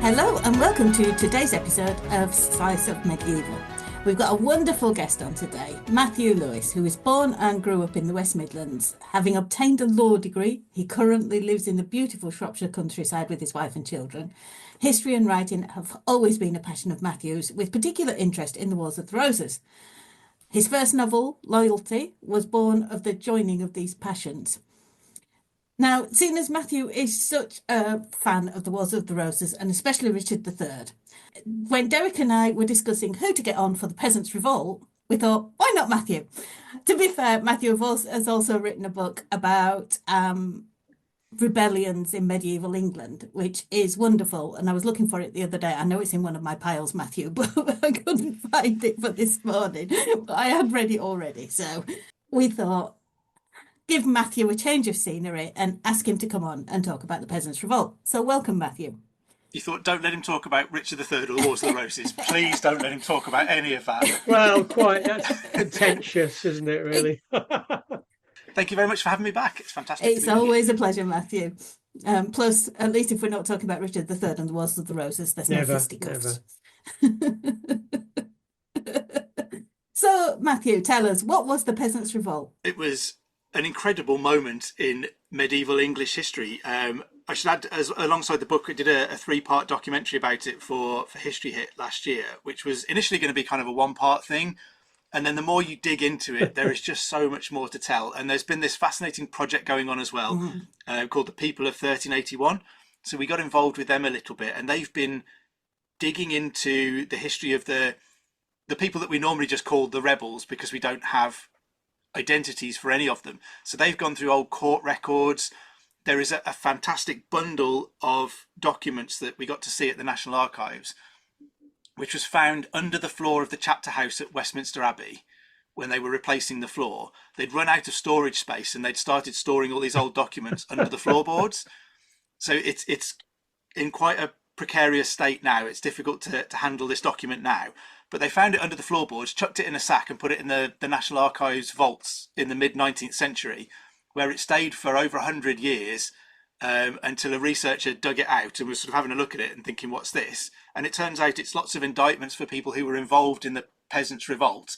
Hello and welcome to today's episode of Slice of Medieval. We've got a wonderful guest on today, Matthew Lewis, who was born and grew up in the West Midlands. Having obtained a law degree, he currently lives in the beautiful Shropshire countryside with his wife and children. History and writing have always been a passion of Matthew's, with particular interest in the Wars of the Roses. His first novel, Loyalty, was born of the joining of these passions. Now, seeing as Matthew is such a fan of the Wars of the Roses, and especially Richard III, when Derek and I were discussing who to get on for the Peasants Revolt, we thought, why not Matthew? To be fair, Matthew has also written a book about rebellions in medieval England, which is wonderful. And I was looking for it the other day. I know it's in one of my piles, Matthew, but I couldn't find it for this morning. But I had read it already. So we thought, give Matthew a change of scenery and ask him to come on and talk about the Peasants' Revolt. So welcome, Matthew. You thought, don't let him talk about Richard III or the Wars of the Roses. Please don't let him talk about any of that. Well, quite. That's contentious, isn't it, really? Thank you very much for having me back. It's fantastic. It's always a pleasure, Matthew. Plus, at least if we're not talking about Richard III and the Wars of the Roses, there's no fisticuffs. So, Matthew, tell us, what was the Peasants' Revolt? It was an incredible moment in medieval English history. I should add, alongside the book, I did a three-part documentary about it for History Hit last year, which was initially going to be kind of a one-part thing. And then the more you dig into it, there is just so much more to tell. And there's been this fascinating project going on as well, called the People of 1381. So we got involved with them a little bit, and they've been digging into the history of the people that we normally just call the rebels, because we don't have identities for any of them. So they've gone through old court records. There is a fantastic bundle of documents that we got to see at the National Archives, which was found under the floor of the chapter house at Westminster Abbey when they were replacing the floor. They'd run out of storage space and they'd started storing all these old documents under the floorboards. So it's in quite a precarious state now. It's difficult to handle this document now. But they found it under the floorboards, chucked it in a sack and put it in the National Archives vaults in the mid-19th century, where it stayed for over 100 years until a researcher dug it out and was sort of having a look at it and thinking, what's this? And it turns out it's lots of indictments for people who were involved in the Peasants' Revolt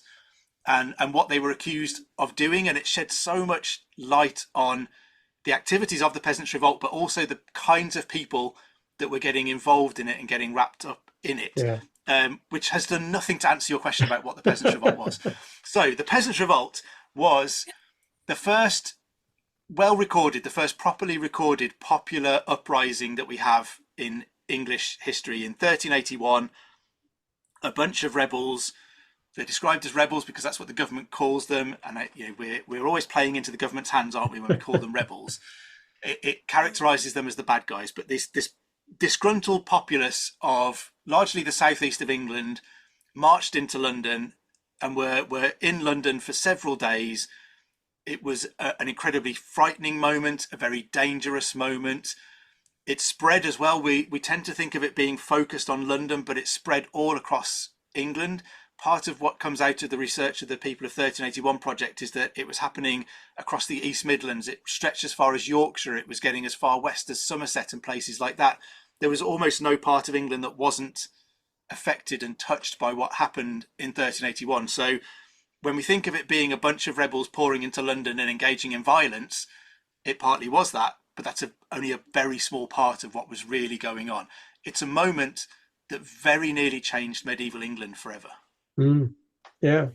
and what they were accused of doing. And it shed so much light on the activities of the Peasants' Revolt, but also the kinds of people that were getting involved in it and getting wrapped up in it. Yeah. Which has done nothing to answer your question about what the Peasants' Revolt was. So the Peasants' Revolt was the first the first properly recorded popular uprising that we have in English history. In 1381, a bunch of rebels, they're described as rebels because that's what the government calls them. And we're always playing into the government's hands, aren't we, when we call them rebels? It characterises them as the bad guys, but this disgruntled populace of largely the southeast of England marched into London and were in London for several days. It was an incredibly frightening moment, a very dangerous moment. It spread as well. We tend to think of it being focused on London, but it spread all across England. Part of what comes out of the research of the People of 1381 project is that it was happening across the East Midlands. It stretched as far as Yorkshire. It was getting as far west as Somerset and places like that. There was almost no part of England that wasn't affected and touched by what happened in 1381. So when we think of it being a bunch of rebels pouring into London and engaging in violence, it partly was that, but that's only a very small part of what was really going on. It's a moment that very nearly changed medieval England forever. Yeah,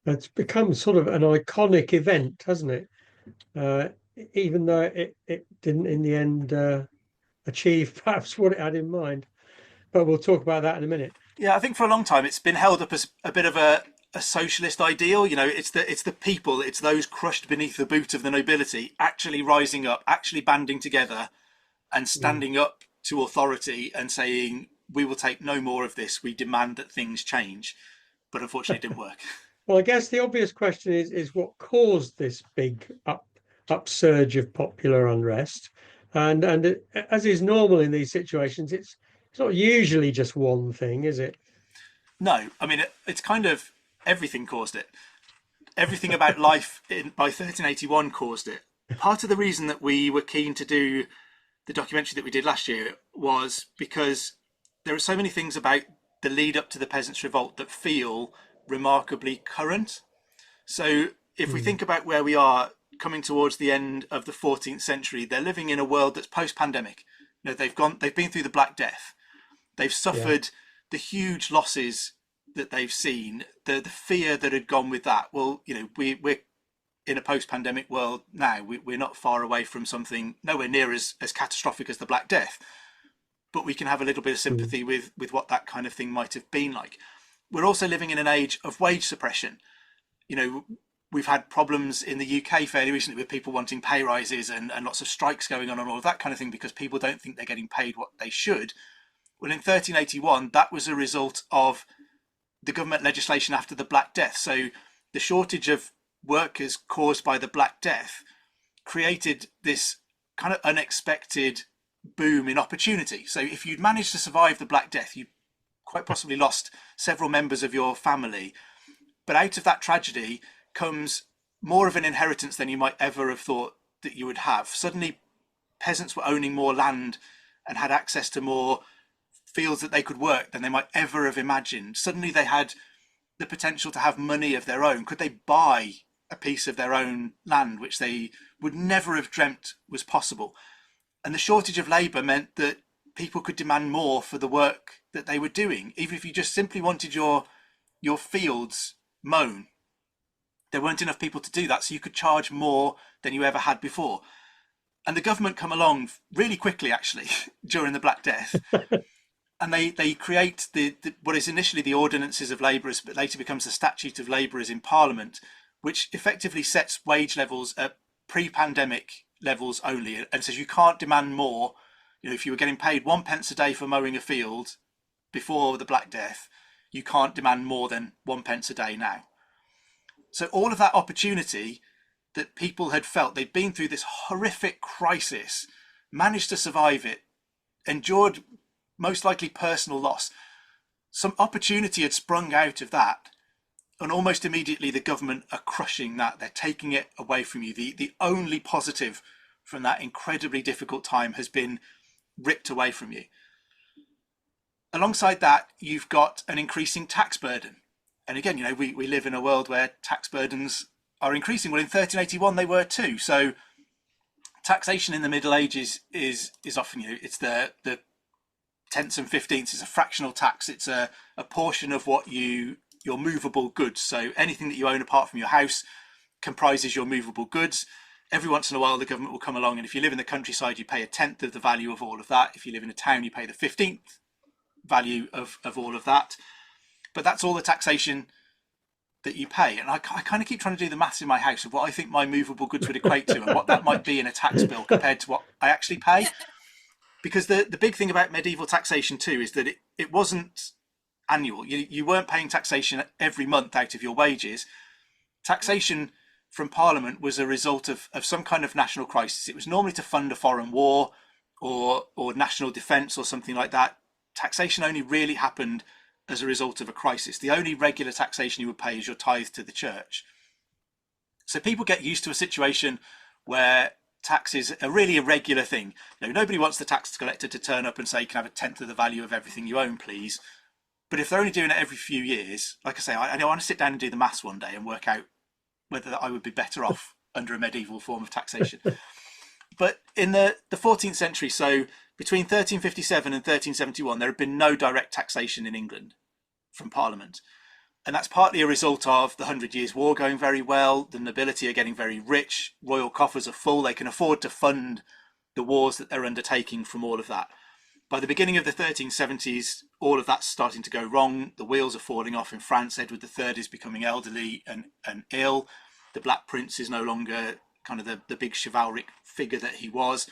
it's become sort of an iconic event, hasn't it? Even though it didn't in the end achieve perhaps what it had in mind. But we'll talk about that in a minute. Yeah, I think for a long time it's been held up as a bit of a socialist ideal. It's the people, it's those crushed beneath the boot of the nobility actually rising up, actually banding together and standing up to authority and saying, we will take no more of this, we demand that things change. But unfortunately, it didn't work. Well, I guess the obvious question is what caused this big upsurge of popular unrest, and as is normal in these situations, it's not usually just one thing, is it? No, I mean, it's kind of everything caused it. Everything about life by 1381 caused it. Part of the reason that we were keen to do the documentary that we did last year was because there are so many things about the lead up to the Peasants Revolt that feel remarkably current. So if we think about where we are coming towards the end of the 14th century, they're living in a world that's post-pandemic. You know, they've been through the Black Death. They've suffered the huge losses that they've seen, the fear that had gone with that. Well, you know, we're in a post-pandemic world now. We're not far away from something nowhere near as catastrophic as the Black Death, but we can have a little bit of sympathy with what that kind of thing might have been like. We're also living in an age of wage suppression. You know, we've had problems in the UK fairly recently with people wanting pay rises and lots of strikes going on and all of that kind of thing because people don't think they're getting paid what they should. Well, in 1381, that was a result of the government legislation after the Black Death. So the shortage of workers caused by the Black Death created this kind of unexpected boom in opportunity. So if you'd managed to survive the Black Death, you quite possibly lost several members of your family. But out of that tragedy comes more of an inheritance than you might ever have thought that you would have. Suddenly, peasants were owning more land and had access to more fields that they could work than they might ever have imagined. Suddenly they had the potential to have money of their own. Could they buy a piece of their own land, which they would never have dreamt was possible? And the shortage of labour meant that people could demand more for the work that they were doing. Even if you just simply wanted your fields mown, there weren't enough people to do that, so you could charge more than you ever had before. And the government come along really quickly, actually, during the Black Death. And they create the what is initially the Ordinances of Labourers, but later becomes the Statute of Labourers in Parliament, which effectively sets wage levels at pre-pandemic levels only, and says you can't demand more. You know, if you were getting paid 1 pence a day for mowing a field before the Black Death, you can't demand more than 1 pence a day now. So all of that opportunity that people had felt, they'd been through this horrific crisis, managed to survive it, endured most likely personal loss. Some opportunity had sprung out of that, and almost immediately the government are crushing that. They're taking it away from you. The only positive from that incredibly difficult time has been ripped away from you. Alongside that, you've got an increasing tax burden. And again, you know, we live in a world where tax burdens are increasing. Well, in 1381 they were too. So taxation in the Middle Ages is often, you know, it's the tenths and fifteenths. It's a fractional tax. It's a portion of what your movable goods. So anything that you own apart from your house comprises your movable goods. Every once in a while, the government will come along, and if you live in the countryside, you pay a tenth of the value of all of that. If you live in a town, you pay the 15th value of all of that. But that's all the taxation that you pay. And I kind of keep trying to do the maths in my house of what I think my movable goods would equate to and what that might be in a tax bill compared to what I actually pay. Because the big thing about medieval taxation too is that it wasn't annual. You weren't paying taxation every month out of your wages. Taxation from Parliament was a result of some kind of national crisis. It was normally to fund a foreign war or national defence or something like that. Taxation only really happened as a result of a crisis. The only regular taxation you would pay is your tithe to the church. So people get used to a situation where tax is a really irregular thing. You know, nobody wants the tax collector to turn up and say, you can have a tenth of the value of everything you own, please. But if they're only doing it every few years, like I say, I want to sit down and do the maths one day and work out whether I would be better off under a medieval form of taxation. But in the 14th century, so between 1357 and 1371, there had been no direct taxation in England from Parliament. And that's partly a result of the 100 Years' War going very well. The nobility are getting very rich. Royal coffers are full. They can afford to fund the wars that they're undertaking from all of that. By the beginning of the 1370s, all of that's starting to go wrong. The wheels are falling off in France. Edward III is becoming elderly and ill. The Black Prince is no longer kind of the big chivalric figure that he was.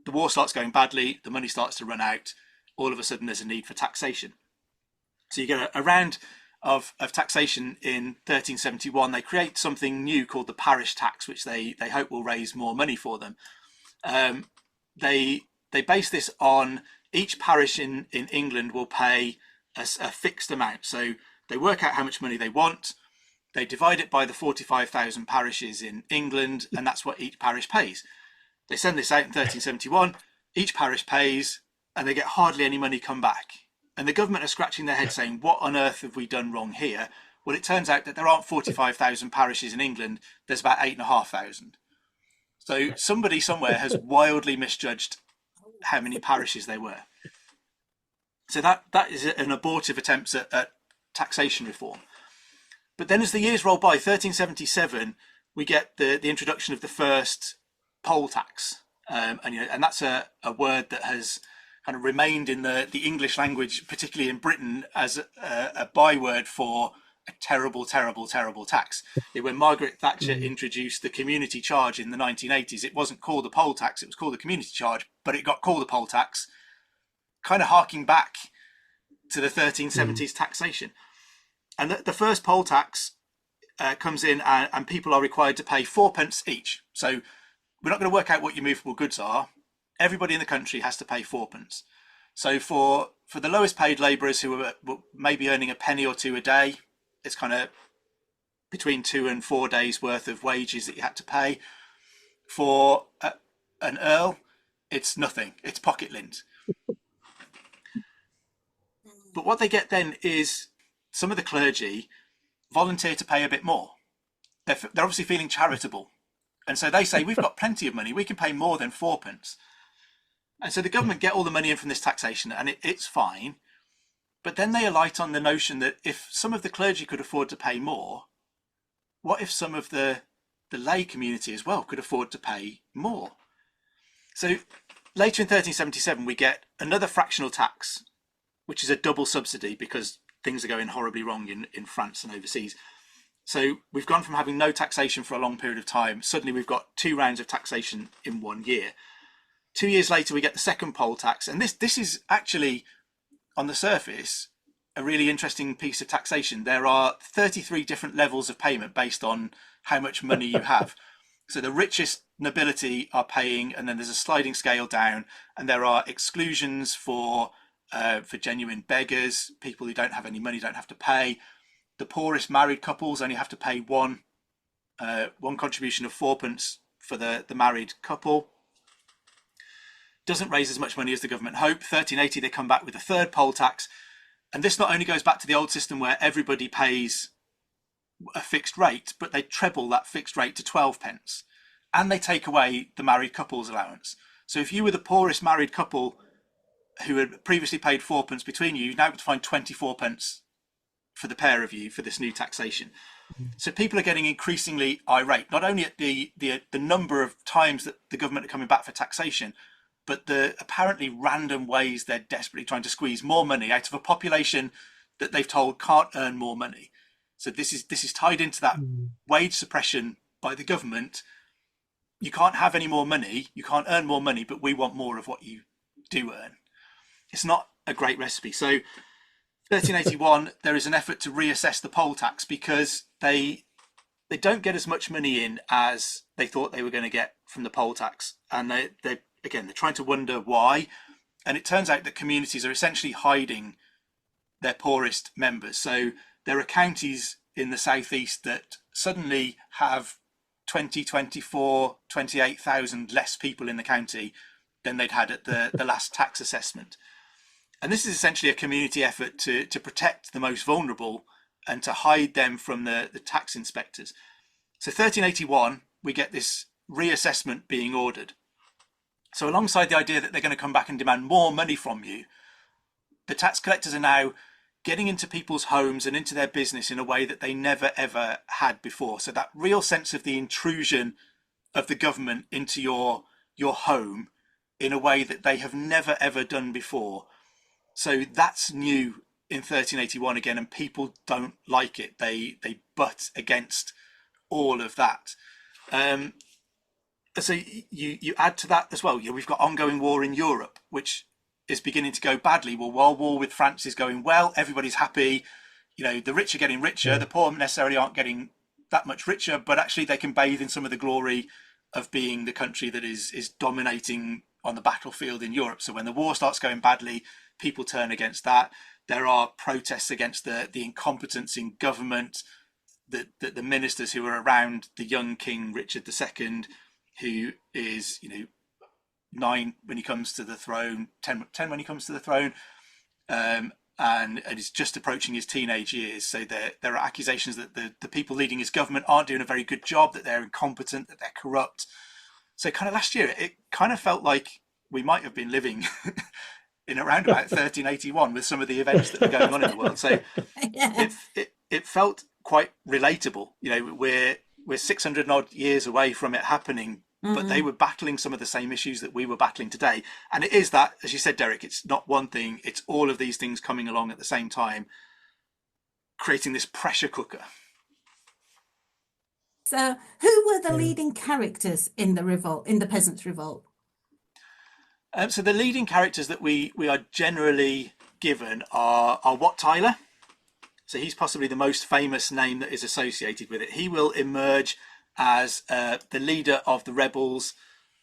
the war starts going badly, the money starts to run out, all of a sudden there's a need for taxation. So you get a round of taxation in 1371. They create something new called the parish tax, which they hope will raise more money for them. They base this on each parish in England will pay a fixed amount. So they work out how much money they want. They divide it by the 45,000 parishes in England, and that's what each parish pays. They send this out in 1371. Each parish pays, and they get hardly any money come back. And the government are scratching their head saying, what on earth have we done wrong here? Well, it turns out that there aren't 45,000 parishes in England. There's about 8,500. So somebody somewhere has wildly misjudged how many parishes there were. So that is an abortive attempt at taxation reform. But then as the years roll by, 1377, we get the introduction of the first poll tax. And that's a word that has kind of remained in the English language, particularly in Britain, as a byword for a terrible, terrible, terrible tax. When Margaret Thatcher introduced the community charge in the 1980s, it wasn't called the poll tax, it was called the community charge, but it got called the poll tax, kind of harking back to the 1370s taxation. And the first poll tax comes in, and people are required to pay 4p each. So we're not going to work out what your movable goods are. Everybody in the country has to pay 4p. So for the lowest paid labourers who are maybe earning a penny or two a day, it's kind of between 2 and 4 days worth of wages that you had to pay. For an earl, it's nothing. It's pocket lint. But what they get then is some of the clergy volunteer to pay a bit more. They're obviously feeling charitable. And so they say, we've got plenty of money. We can pay more than 4p. And so the government get all the money in from this taxation, and it's fine. But then they alight on the notion that if some of the clergy could afford to pay more, what if some of the lay community as well could afford to pay more? So later in 1377, we get another fractional tax, which is a double subsidy because things are going horribly wrong in France and overseas. So we've gone from having no taxation for a long period of time. Suddenly we've got 2 rounds of taxation in 1 year. 2 years later, we get the second poll tax. And this is actually, on the surface, a really interesting piece of taxation. There are 33 different levels of payment based on how much money you have. So the richest nobility are paying, and then there's a sliding scale down, and there are exclusions for genuine beggars. People who don't have any money don't have to pay. The poorest married couples only have to pay one contribution of 4p for the married couple. Doesn't raise as much money as the government hoped. 1380, they come back with a third poll tax. And this not only goes back to the old system where everybody pays a fixed rate, but they treble that fixed rate to 12p. And they take away the married couple's allowance. So if you were the poorest married couple who had previously paid 4p between you, now have to find 24p for the pair of you for this new taxation. So people are getting increasingly irate, not only at the number of times that the government are coming back for taxation, but the apparently random ways they're desperately trying to squeeze more money out of a population that they've told can't earn more money. So this is tied into that wage suppression by the government. You can't have any more money, you can't earn more money, but we want more of what you do earn. It's not a great recipe. So 1381, there is an effort to reassess the poll tax because they don't get as much money in as they thought they were going to get from the poll tax. And they're trying to wonder why. And it turns out that communities are essentially hiding their poorest members. So there are counties in the southeast that suddenly have 20, 24, 28,000 less people in the county than they'd had at the last tax assessment. And this is essentially a community effort to protect the most vulnerable and to hide them from the tax inspectors. So 1381, we get this reassessment being ordered. So alongside the idea that they're going to come back and demand more money from you, the tax collectors are now getting into people's homes and into their business in a way that they never, ever had before. So that real sense of the intrusion of the government into your home in a way that they have never, ever done before. So that's new in 1381 again, and people don't like it. They butt against all of that. So you add to that as well. We've got ongoing war in Europe, which is beginning to go badly. Well, while war with France is going well, everybody's happy. The rich are getting richer. The poor necessarily aren't getting that much richer, but actually they can bathe in some of the glory of being the country that is dominating on the battlefield in Europe. So when the war starts going badly, people turn against that. There are protests against the incompetence in government, the ministers who are around the young King Richard II, who is 9 when he comes to the throne, 10 when he comes to the throne, and is just approaching his teenage years. So there are accusations that the people leading his government aren't doing a very good job, that they're incompetent, that they're corrupt. So kind of last year, it kind of felt like we might have been living in around about 1381 with some of the events that were going on in the world. So Yeah. it felt quite relatable. We're 600 odd years away from it happening, but they were battling some of the same issues that we were battling today. And it is that, as you said, Derek, it's not one thing, it's all of these things coming along at the same time, creating this pressure cooker. So who were the leading characters in the revolt, in the Peasants' Revolt? So the leading characters that we are generally given are Wat Tyler. So he's possibly the most famous name that is associated with it. He will emerge as the leader of the rebels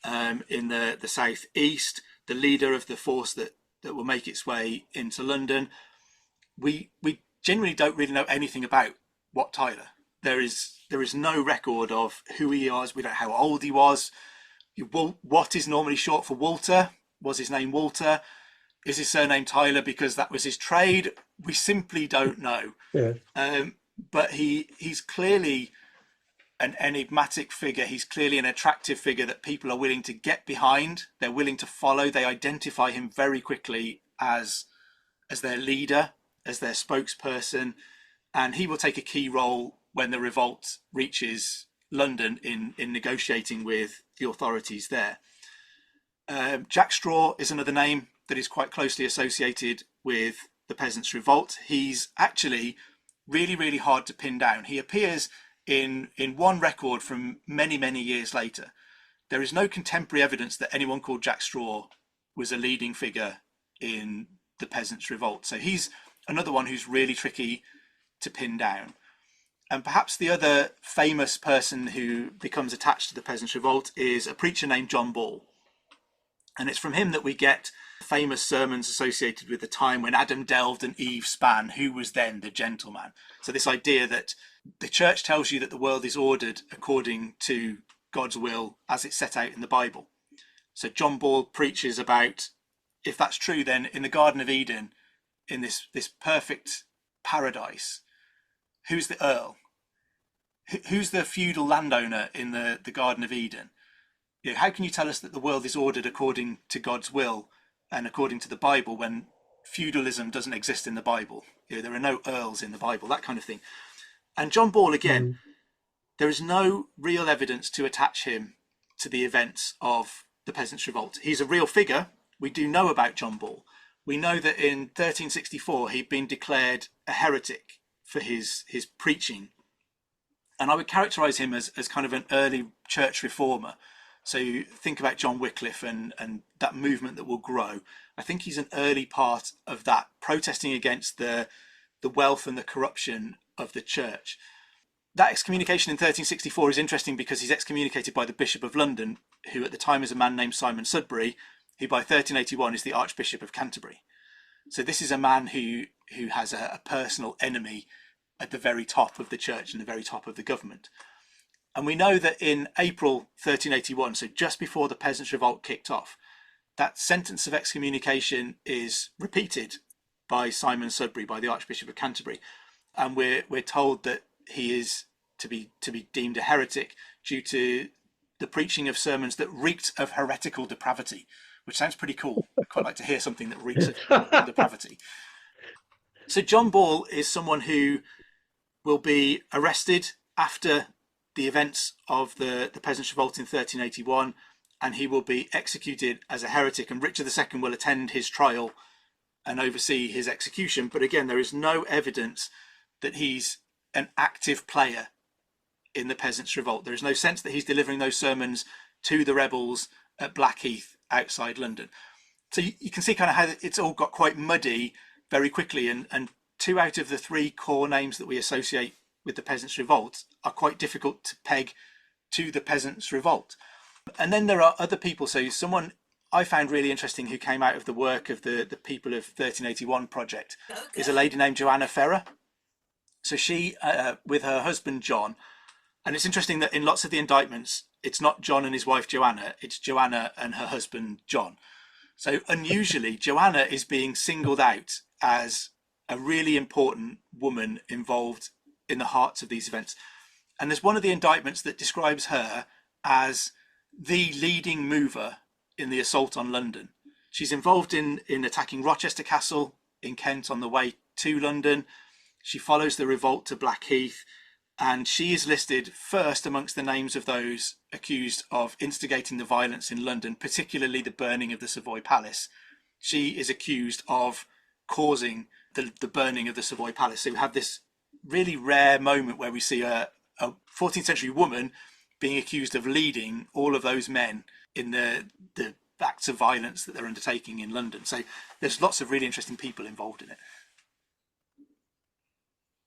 in the southeast, the leader of the force that will make its way into London. We generally don't really know anything about Wat Tyler. There is no record of who he was. We don't know how old he was. Wat is normally short for Walter. Was his name Walter? Is his surname Tyler because that was his trade? We simply don't know. Yeah. But he's clearly an enigmatic figure. He's clearly an attractive figure that people are willing to get behind. They're willing to follow. They identify him very quickly as their leader, as their spokesperson, and he will take a key role when the revolt reaches London in negotiating with the authorities there. Jack Straw is another name that is quite closely associated with the Peasants' Revolt. He's actually really, really hard to pin down. He appears in one record from many, many years later. There is no contemporary evidence that anyone called Jack Straw was a leading figure in the Peasants' Revolt. So he's another one who's really tricky to pin down. And perhaps the other famous person who becomes attached to the Peasants' Revolt is a preacher named John Ball. And it's from him that we get famous sermons associated with the time when Adam delved and Eve span, who was then the gentleman. So this idea that the church tells you that the world is ordered according to God's will as it's set out in the Bible. So John Ball preaches about, if that's true, then in the Garden of Eden, in this perfect paradise, who's the Earl? Who's the feudal landowner in the Garden of Eden? How can you tell us that the world is ordered according to God's will and according to the Bible when feudalism doesn't exist in the Bible? There are no earls in the Bible, that kind of thing. And John Ball, again, there is no real evidence to attach him to the events of the Peasants' Revolt. He's a real figure. We do know about John Ball. We know that in 1364 he'd been declared a heretic for his preaching. And I would characterise him as kind of an early church reformer. So you think about John Wycliffe and that movement that will grow. I think he's an early part of that, protesting against the wealth and the corruption of the church. That excommunication in 1364 is interesting because he's excommunicated by the Bishop of London, who at the time is a man named Simon Sudbury, who by 1381 is the Archbishop of Canterbury. So this is a man who has a personal enemy at the very top of the church and the very top of the government. And we know that in April 1381, so just before the Peasants' Revolt kicked off, that sentence of excommunication is repeated by Simon Sudbury, by the Archbishop of Canterbury. And we're told that he is to be deemed a heretic due to the preaching of sermons that reeked of heretical depravity, which sounds pretty cool. I'd quite like to hear something that reeks of depravity. So John Ball is someone who will be arrested after the events of the Peasants' Revolt in 1381, and he will be executed as a heretic, and Richard II will attend his trial and oversee his execution. But again, there is no evidence that he's an active player in the Peasants' Revolt. There is no sense that he's delivering those sermons to the rebels at Blackheath outside London. So you can see kind of how it's all got quite muddy very quickly, and 2 out of the 3 core names that we associate with the Peasants Revolt are quite difficult to peg to the Peasants Revolt. And then there are other people. So someone I found really interesting who came out of the work of the People of 1381 project is a lady named Joanna Ferrer. So she, with her husband John, and it's interesting that in lots of the indictments, it's not John and his wife Joanna, it's Joanna and her husband John. So unusually, Joanna is being singled out as a really important woman involved in the hearts of these events. And there's one of the indictments that describes her as the leading mover in the assault on London. She's involved in attacking Rochester Castle in Kent on the way to London. She follows the revolt to Blackheath, and she is listed first amongst the names of those accused of instigating the violence in London, particularly the burning of the Savoy Palace. She is accused of causing the burning of the Savoy Palace. So we have this really rare moment where we see a 14th century woman being accused of leading all of those men in the acts of violence that they're undertaking in London. So there's lots of really interesting people involved in it.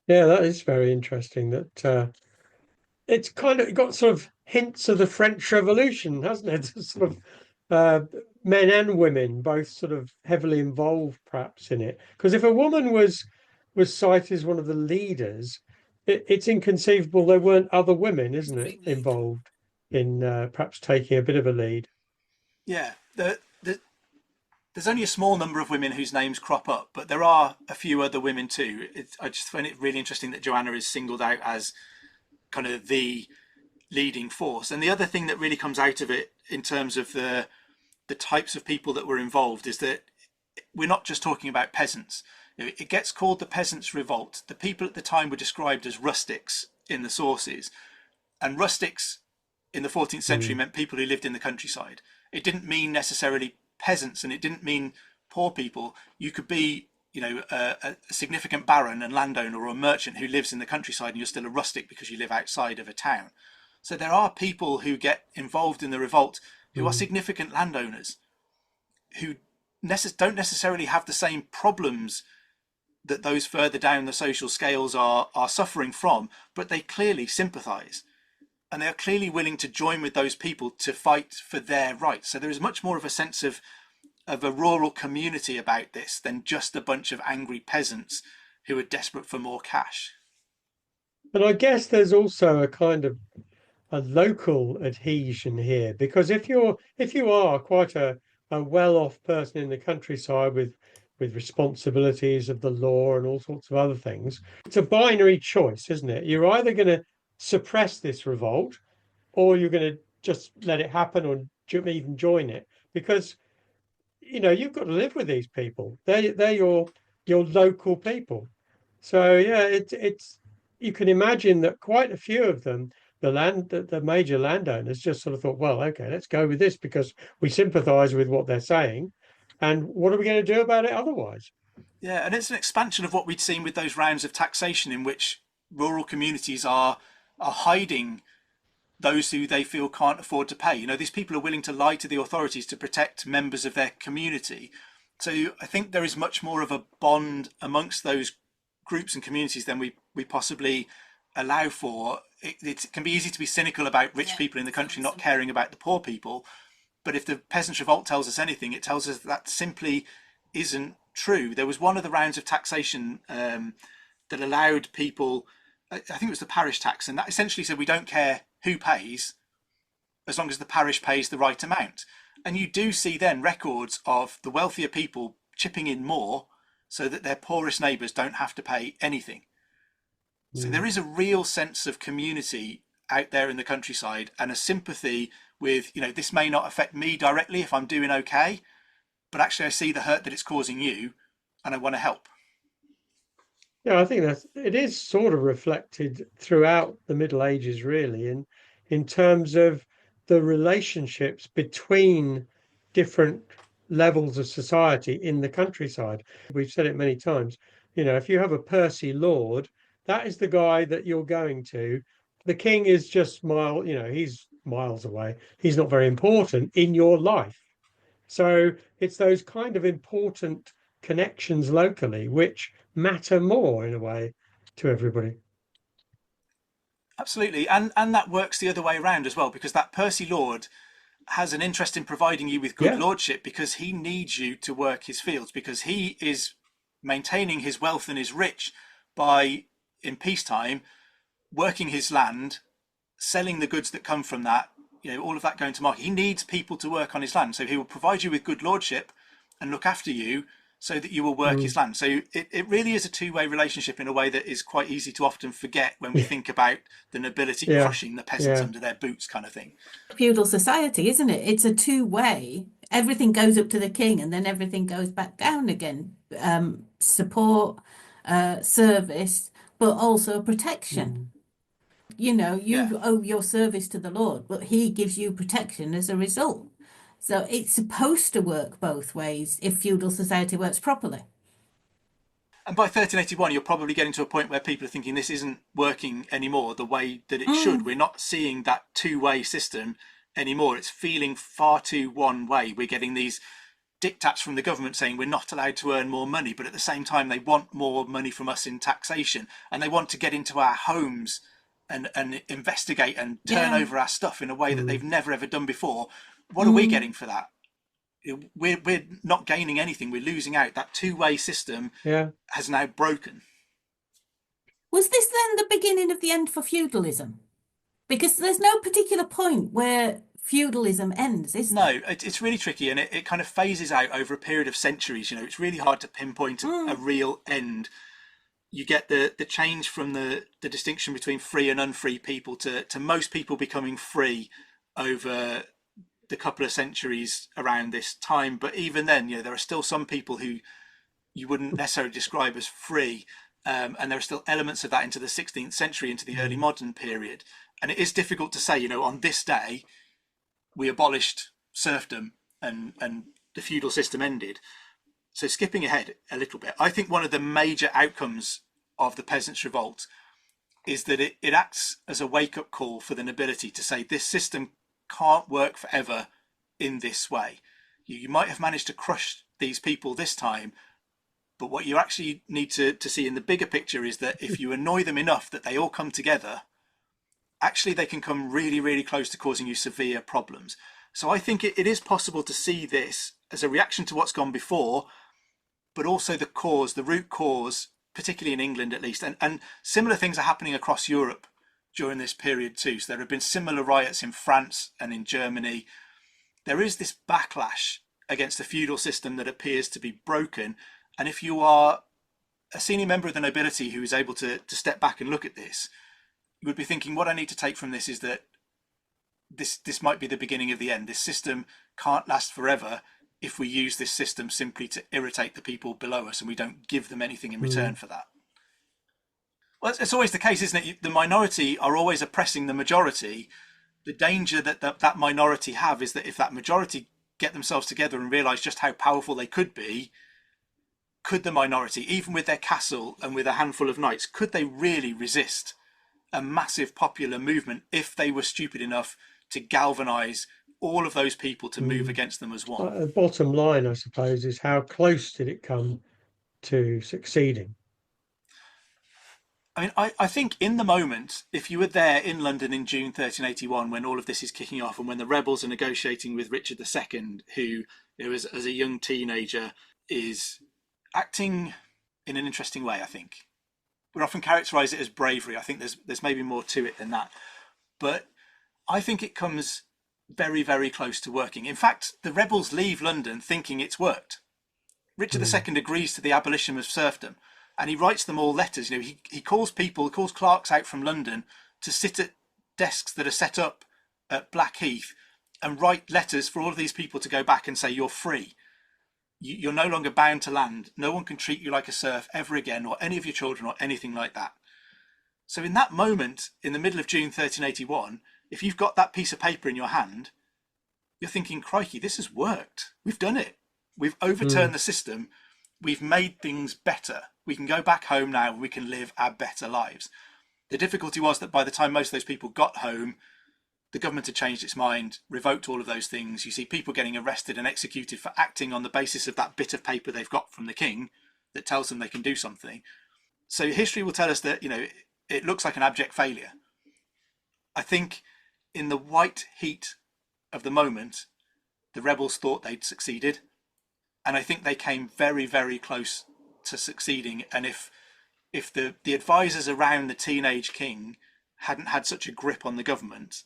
Yeah, that is very interesting. That it's kind of got sort of hints of the French Revolution, hasn't it? Sort of men and women both sort of heavily involved, perhaps, in it. Because if a woman was cited as one of the leaders, it's inconceivable there weren't other women, isn't it, involved in perhaps taking a bit of a lead. Yeah, there's only a small number of women whose names crop up, but there are a few other women too. I just find it really interesting that Joanna is singled out as kind of the leading force. And the other thing that really comes out of it in terms of the types of people that were involved is that we're not just talking about peasants. It gets called the Peasants' Revolt. The people at the time were described as rustics in the sources, and rustics in the 14th century meant people who lived in the countryside. It didn't mean necessarily peasants, and it didn't mean poor people. You could be, a significant baron and landowner or a merchant who lives in the countryside, and you're still a rustic because you live outside of a town. So there are people who get involved in the revolt who are significant landowners who don't necessarily have the same problems that those further down the social scales are suffering from, but they clearly sympathise. And they are clearly willing to join with those people to fight for their rights. So there is much more of a sense of a rural community about this than just a bunch of angry peasants who are desperate for more cash. But I guess there's also a kind of a local adhesion here, because if you are quite a well-off person in the countryside with responsibilities of the law and all sorts of other things, it's a binary choice, isn't it? You're either going to suppress this revolt, or you're going to just let it happen, or even join it, because you've got to live with these people. They're your local people. So yeah, it's you can imagine that quite a few of them, the major landowners, just sort of thought, well, okay, let's go with this because we sympathise with what they're saying, and what are we going to do about it otherwise? Yeah, and it's an expansion of what we'd seen with those rounds of taxation in which rural communities are hiding those who they feel can't afford to pay. These people are willing to lie to the authorities to protect members of their community. So I think there is much more of a bond amongst those groups and communities than we possibly allow for. It can be easy to be cynical about rich people in the country not caring about the poor people. But if the Peasants' Revolt tells us anything, it tells us that simply isn't true. There was one of the rounds of taxation that allowed people, I think it was the parish tax, and that essentially said we don't care who pays as long as the parish pays the right amount. And you do see then records of the wealthier people chipping in more so that their poorest neighbours don't have to pay anything. So there is a real sense of community out there in the countryside, and a sympathy with, this may not affect me directly if I'm doing okay, but actually I see the hurt that it's causing you and I want to help. Yeah, I think it is sort of reflected throughout the Middle Ages, really, in terms of the relationships between different levels of society in the countryside. We've said it many times. If you have a Percy lord, that is the guy that you're going to. The king is just he's miles away. He's not very important in your life. So it's those kind of important connections locally which matter more in a way to everybody. Absolutely, and that works the other way around as well, because that Percy Lord has an interest in providing you with good Yeah. lordship because he needs you to work his fields, because he is maintaining his wealth and is rich by, in peacetime, working his land, selling the goods that come from that, all of that going to market. He needs people to work on his land, so he will provide you with good lordship and look after you so that you will work his land. So it really is a two-way relationship in a way that is quite easy to often forget when we think about the nobility Yeah. crushing the peasants Yeah. under their boots kind of thing. Feudal society, isn't it? It's a two-way. Everything goes up to the king and then everything goes back down again. Support, service, but also protection. You Yeah. owe your service to the Lord, but he gives you protection as a result. So it's supposed to work both ways if feudal society works properly. And by 1381, you're probably getting to a point where people are thinking this isn't working anymore the way that it should. We're not seeing that two-way system anymore. It's feeling far too one way. We're getting these diktats from the government saying we're not allowed to earn more money, but at the same time, they want more money from us in taxation, and they want to get into our homes and investigate and turn Yeah. over our stuff in a way that they've never ever done before. What are we getting for that? We're not gaining anything. We're losing out. That two-way system Yeah. has now broken. Was this then the beginning of the end for feudalism? Because there's no particular point where feudalism ends, is there? No, it's really tricky, and it kind of phases out over a period of centuries. It's really hard to pinpoint a real end. You get the change from the distinction between free and unfree people to most people becoming free over the couple of centuries around this time. But even then, there are still some people who you wouldn't necessarily describe as free. And there are still elements of that into the 16th century, into the early modern period. And it is difficult to say, on this day, we abolished serfdom and the feudal system ended. So skipping ahead a little bit, I think one of the major outcomes of the Peasants' Revolt is that it acts as a wake-up call for the nobility to say this system can't work forever in this way. You might have managed to crush these people this time, but what you actually need to see in the bigger picture is that if you annoy them enough that they all come together, actually they can come really, really close to causing you severe problems. So I think it is possible to see this as a reaction to what's gone before, but also the root cause, particularly in England at least. And similar things are happening across Europe during this period too. So there have been similar riots in France and in Germany. There is this backlash against the feudal system that appears to be broken. And if you are a senior member of the nobility who is able to step back and look at this, you would be thinking, what I need to take from this is that this might be the beginning of the end. This system can't last forever if we use this system simply to irritate the people below us and we don't give them anything in return for that. Well, it's always the case, isn't it? The minority are always oppressing the majority. The danger that minority have is that if that majority get themselves together and realise just how powerful they could be, could the minority, even with their castle and with a handful of knights, could they really resist a massive popular movement if they were stupid enough to galvanise all of those people to move against them as one? The bottom line, I suppose, is how close did it come to succeeding? I mean, I think in the moment, if you were there in London in June 1381, when all of this is kicking off and when the rebels are negotiating with Richard II, who, as a young teenager, is acting in an interesting way, I think. We often characterise it as bravery. I think there's maybe more to it than that. But I think it comes very, very close to working. In fact, the rebels leave London thinking it's worked. Richard II agrees to the abolition of serfdom, and he writes them all letters. He calls clerks out from London to sit at desks that are set up at Blackheath and write letters for all of these people to go back and say, you're free. You're no longer bound to land. No one can treat you like a serf ever again, or any of your children, or anything like that. So in that moment, in the middle of June 1381, if you've got that piece of paper in your hand, you're thinking, crikey, this has worked. We've done it. We've overturned the system. We've made things better. We can go back home now and we can live our better lives. The difficulty was that by the time most of those people got home, the government had changed its mind, revoked all of those things. You see people getting arrested and executed for acting on the basis of that bit of paper they've got from the king that tells them they can do something. So history will tell us that, it looks like an abject failure. I think in the white heat of the moment, the rebels thought they'd succeeded. And I think they came very, very close to succeeding. And if the advisors around the teenage king hadn't had such a grip on the government,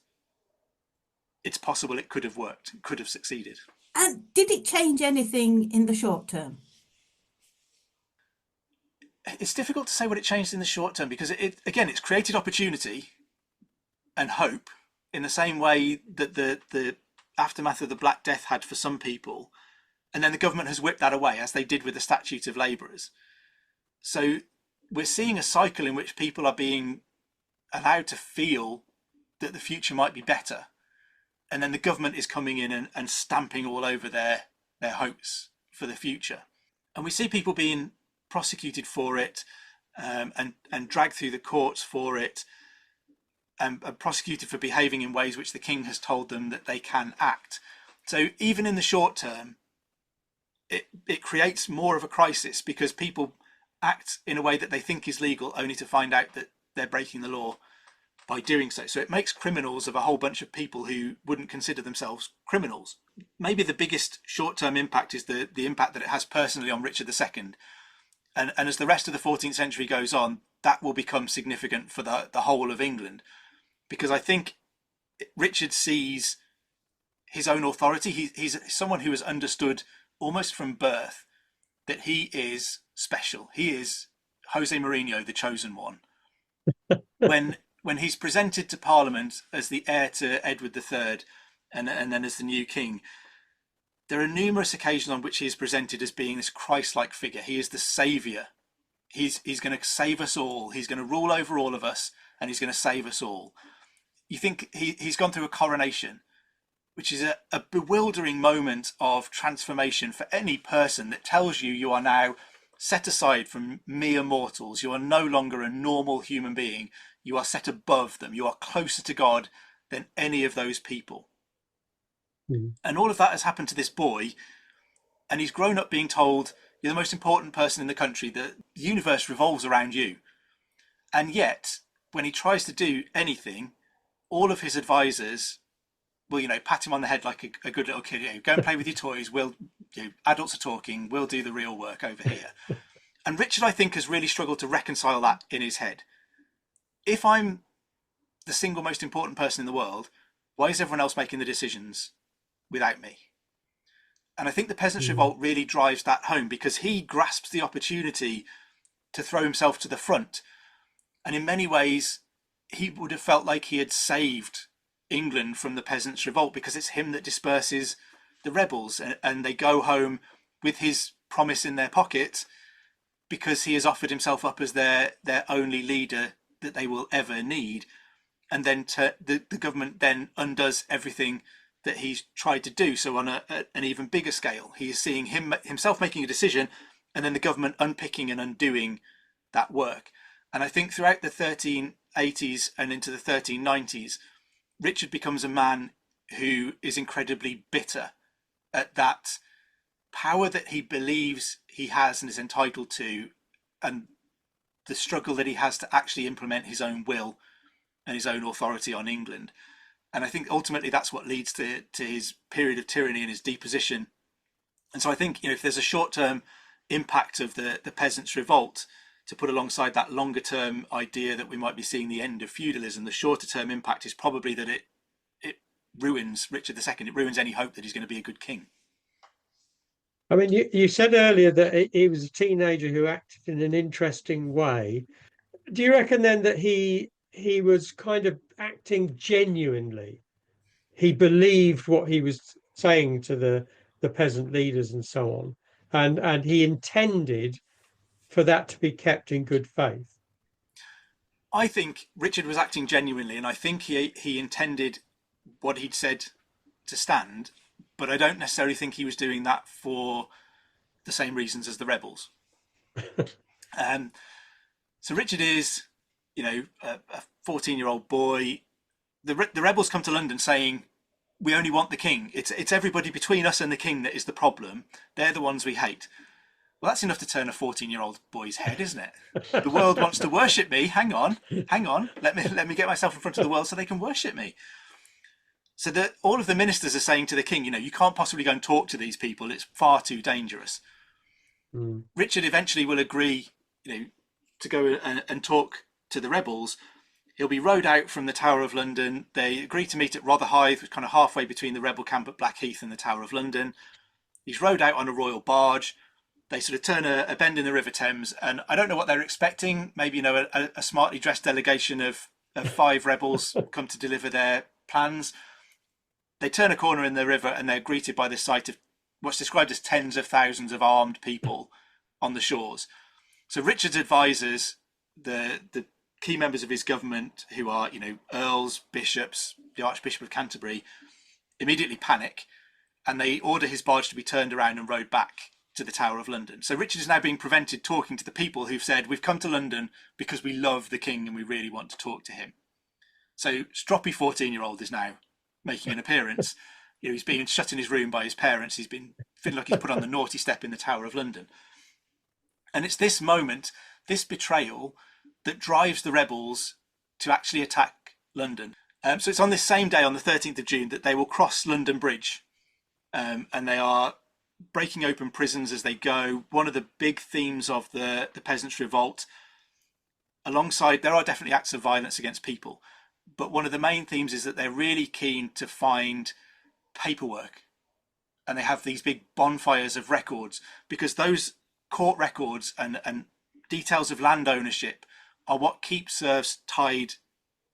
it's possible it could have worked, it could have succeeded. And did it change anything in the short term? It's difficult to say what it changed in the short term, because it's created opportunity and hope in the same way that the aftermath of the Black Death had for some people. And then the government has whipped that away, as they did with the Statute of Labourers. So we're seeing a cycle in which people are being allowed to feel that the future might be better. And then the government is coming in and stamping all over their hopes for the future. And we see people being prosecuted for it, and dragged through the courts for it, and prosecuted for behaving in ways which the king has told them that they can act. So even in the short term, it creates more of a crisis, because people act in a way that they think is legal only to find out that they're breaking the law by doing so. So it makes criminals of a whole bunch of people who wouldn't consider themselves criminals. Maybe the biggest short-term impact is the impact that it has personally on Richard II. And as the rest of the 14th century goes on, that will become significant for the whole of England. Because I think Richard sees his own authority. He's someone who has understood almost from birth that he is special. He is Jose Mourinho, the chosen one. When he's presented to Parliament as the heir to Edward III and then as the new king, there are numerous occasions on which he is presented as being this Christ-like figure. He is the saviour. He's going to save us all. He's going to rule over all of us, and he's going to save us all. You think he's gone through a coronation, which is a bewildering moment of transformation for any person, that tells you are now set aside from mere mortals. You are no longer a normal human being. You are set above them. You are closer to God than any of those people. And all of that has happened to this boy, and he's grown up being told, you're the most important person in the country, the universe revolves around you. And yet, when he tries to do anything, all of his advisors will, pat him on the head like a good little kid. Go and play with your toys. Adults are talking. We'll do the real work over here. And Richard, I think, has really struggled to reconcile that in his head. If I'm the single most important person in the world, why is everyone else making the decisions without me? And I think the Peasants Revolt really drives that home, because he grasps the opportunity to throw himself to the front. And in many ways, he would have felt like he had saved England from the Peasants' Revolt, because it's him that disperses the rebels, and they go home with his promise in their pocket, because he has offered himself up as their only leader that they will ever need. And then the government then undoes everything that he's tried to do. So on an even bigger scale, he is seeing himself making a decision, and then the government unpicking and undoing that work. And I think throughout the 1380s and into the 1390s, Richard becomes a man who is incredibly bitter at that power that he believes he has and is entitled to, and the struggle that he has to actually implement his own will and his own authority on England. And I think ultimately that's what leads to his period of tyranny and his deposition. And so I think, if there's a short-term impact of the Peasants' Revolt to put alongside that longer-term idea that we might be seeing the end of feudalism, the shorter-term impact is probably that it ruins Richard II. It ruins any hope that he's going to be a good king. I mean, you said earlier that he was a teenager who acted in an interesting way. Do you reckon then that he was kind of acting genuinely? He believed what he was saying to the peasant leaders and so on, and he intended for that to be kept in good faith? I think Richard was acting genuinely, and I think he intended what he'd said to stand, but I don't necessarily think he was doing that for the same reasons as the rebels. So Richard is, a 14-year-old boy the rebels come to London saying, we only want the king. It's everybody between us and the king that is the problem. They're the ones we hate. Well, that's enough to turn a 14-year-old boy's head, isn't it? The world wants to worship me. Hang on. Let me get myself in front of the world so they can worship me. So that all of the ministers are saying to the king, you can't possibly go and talk to these people. It's far too dangerous. Richard eventually will agree, to go and talk to the rebels. He'll be rowed out from the Tower of London. They agree to meet at Rotherhithe, which is kind of halfway between the rebel camp at Blackheath and the Tower of London. He's rowed out on a royal barge. They sort of turn a bend in the River Thames, and I don't know what they're expecting. Maybe, a smartly dressed delegation of 5 rebels come to deliver their plans. They turn a corner in the river and they're greeted by the sight of what's described as tens of thousands of armed people on the shores. So Richard's advisors, the key members of his government, who are, earls, bishops, the Archbishop of Canterbury, immediately panic, and they order his barge to be turned around and rowed back to the Tower of London. So Richard is now being prevented talking to the people who've said, we've come to London because we love the king and we really want to talk to him. So stroppy 14-year-old is now making an appearance. He's being shut in his room by his parents. He's been feeling like he's put on the naughty step in the Tower of London. And it's this moment, this betrayal, that drives the rebels to actually attack London. So it's on this same day, on the 13th of June, that they will cross London Bridge. And they are breaking open prisons as they go. One of the big themes of the Peasants Revolt, alongside, there are definitely acts of violence against people, but one of the main themes is that they're really keen to find paperwork. And they have these big bonfires of records, because those court records and details of land ownership are what keeps serfs tied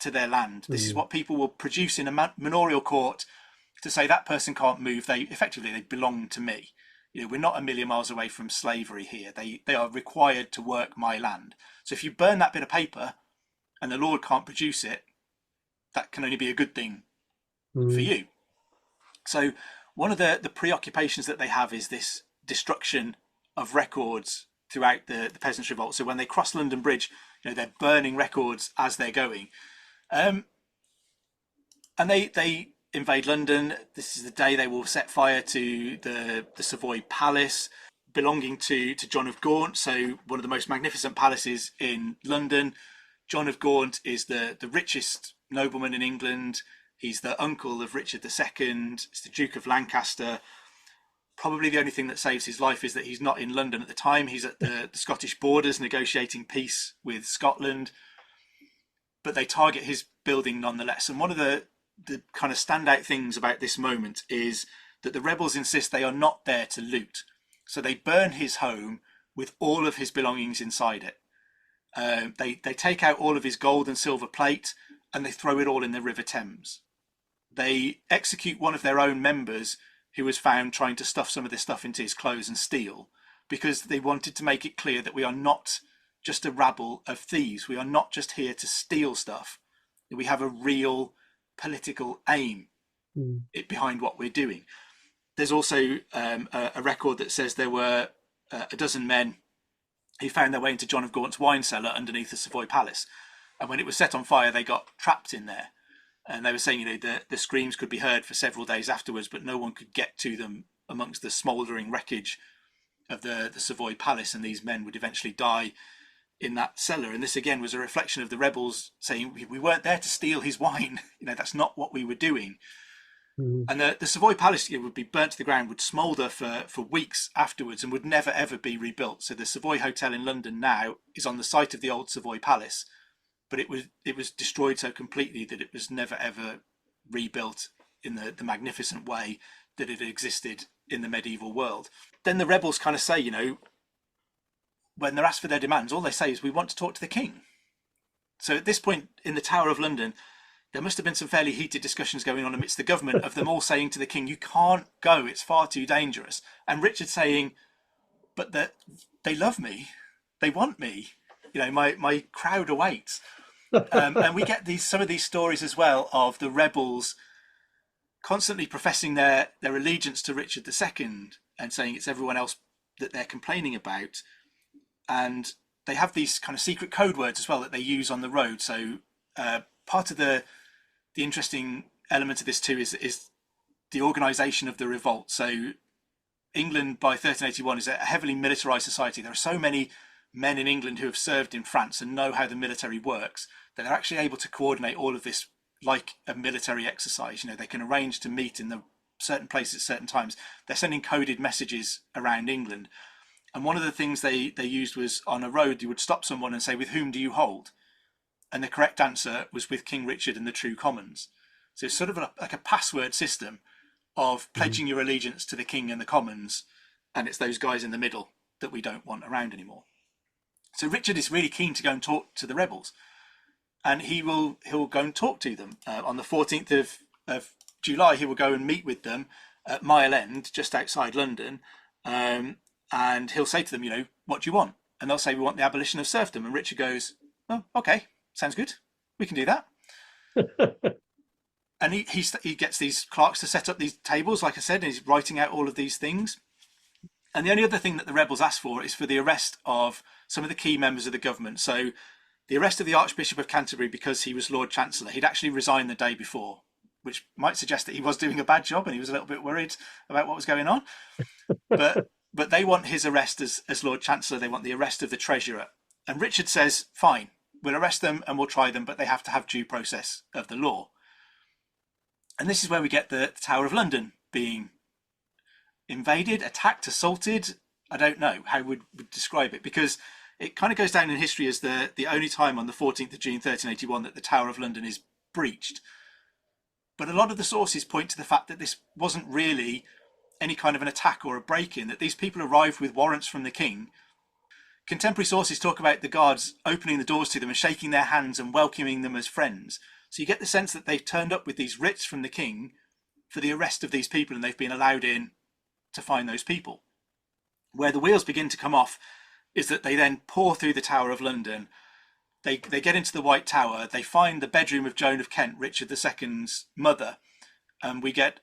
to their land. This is what people will produce in a manorial court to say that person can't move. They belong to me. We're not a million miles away from slavery here. They are required to work my land. So if you burn that bit of paper and the Lord can't produce it, that can only be a good thing for you. So one of the preoccupations that they have is this destruction of records throughout the Peasants' Revolt. So when they cross London Bridge, they're burning records as they're going. And they invade London. This is the day they will set fire to the Savoy Palace, belonging to John of Gaunt. So one of the most magnificent palaces in London. John of Gaunt is the richest nobleman in England. He's the uncle of Richard II. It's the Duke of Lancaster. Probably the only thing that saves his life is that he's not in London at the time. He's at the Scottish borders negotiating peace with Scotland. But they target his building nonetheless. And one of the kind of standout things about this moment is that the rebels insist they are not there to loot. So they burn his home with all of his belongings inside it. They take out all of his gold and silver plate and they throw it all in the River Thames. They execute one of their own members who was found trying to stuff some of this stuff into his clothes and steal, because they wanted to make it clear that we are not just a rabble of thieves. We are not just here to steal stuff. We have a real political aim behind what we're doing. There's also a record that says there were a dozen men who found their way into John of Gaunt's wine cellar underneath the Savoy Palace. And when it was set on fire, they got trapped in there. And they were saying, the screams could be heard for several days afterwards, but no one could get to them amongst the smouldering wreckage of the Savoy Palace. And these men would eventually die in that cellar. And this again was a reflection of the rebels saying, we weren't there to steal his wine. That's not what we were doing. And the Savoy Palace would be burnt to the ground, would smoulder for weeks afterwards, and would never ever be rebuilt. So the Savoy Hotel in London now is on the site of the old Savoy Palace, but it was destroyed so completely that it was never ever rebuilt in the magnificent way that it existed in the medieval world. Then the rebels kind of say, when they're asked for their demands, all they say is, we want to talk to the king. So at this point in the Tower of London, there must have been some fairly heated discussions going on amidst the government of them all saying to the king, you can't go, it's far too dangerous. And Richard saying, but they love me, they want me, my crowd awaits. And we get some of these stories as well of the rebels constantly professing their allegiance to Richard II and saying it's everyone else that they're complaining about. And they have these kind of secret code words as well that they use on the road. So part of the the interesting element of this too is the organisation of the revolt. So England by 1381 is a heavily militarised society. There are so many men in England who have served in France and know how the military works that they're actually able to coordinate all of this like a military exercise. They can arrange to meet in the certain places at certain times. They're sending coded messages around England. And one of the things they used was on a road, you would stop someone and say, "With whom do you hold?" And the correct answer was with King Richard and the true commons. So it's sort of like a password system of pledging your allegiance to the king and the commons. And it's those guys in the middle that we don't want around anymore. So Richard is really keen to go and talk to the rebels. And he'll go and talk to them. On the 14th of July, he will go and meet with them at Mile End, just outside London. And he'll say to them, "What do you want?" And they'll say, "We want the abolition of serfdom." And Richard goes, "Oh, okay, sounds good. We can do that." And he gets these clerks to set up these tables, like I said, and he's writing out all of these things. And the only other thing that the rebels ask for is for the arrest of some of the key members of the government. So the arrest of the Archbishop of Canterbury because he was Lord Chancellor. He'd actually resigned the day before, which might suggest that he was doing a bad job and he was a little bit worried about what was going on. But they want his arrest as Lord Chancellor. They want the arrest of the Treasurer. And Richard says, "Fine, we'll arrest them and we'll try them, but they have to have due process of the law." And this is where we get the Tower of London being invaded, attacked, assaulted. I don't know how we would describe it, because it kind of goes down in history as the only time on the 14th of June 1381 that the Tower of London is breached. But a lot of the sources point to the fact that this wasn't really any kind of an attack or a break-in, that these people arrived with warrants from the king. Contemporary sources talk about the guards opening the doors to them and shaking their hands and welcoming them as friends. So you get the sense that they've turned up with these writs from the king for the arrest of these people, and they've been allowed in to find those people. Where the wheels begin to come off is that they then pour through the Tower of London. They get into the White Tower. They find the bedroom of Joan of Kent, Richard II's mother. And we get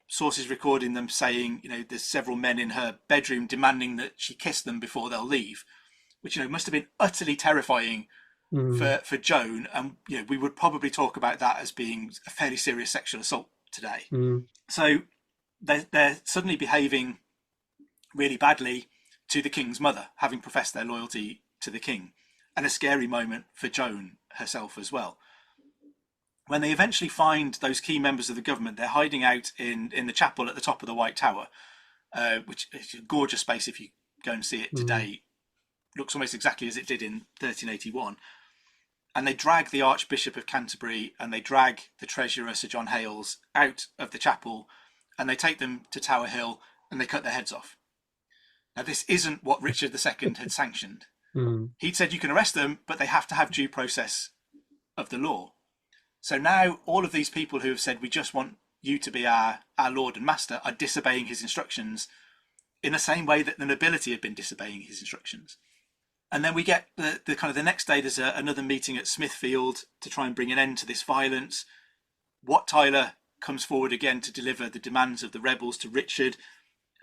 sources recording them saying, there's several men in her bedroom demanding that she kiss them before they'll leave, which, must have been utterly terrifying for Joan. And, we would probably talk about that as being a fairly serious sexual assault today. So they're suddenly behaving really badly to the king's mother, having professed their loyalty to the king. And a scary moment for Joan herself as well. When they eventually find those key members of the government, they're hiding out in the chapel at the top of the White Tower, which is a gorgeous space. If you go and see it today, looks almost exactly as it did in 1381. And they drag the Archbishop of Canterbury and they drag the Treasurer, Sir John Hales, out of the chapel, and they take them to Tower Hill and they cut their heads off. Now, this isn't what Richard II had sanctioned. He'd said you can arrest them, but they have to have due process of the law. So now all of these people who have said, "We just want you to be our Lord and Master," are disobeying his instructions in the same way that the nobility had been disobeying his instructions. And then we get the kind of the next day, there's another meeting at Smithfield to try and bring an end to this violence. Wat Tyler comes forward again to deliver the demands of the rebels to Richard.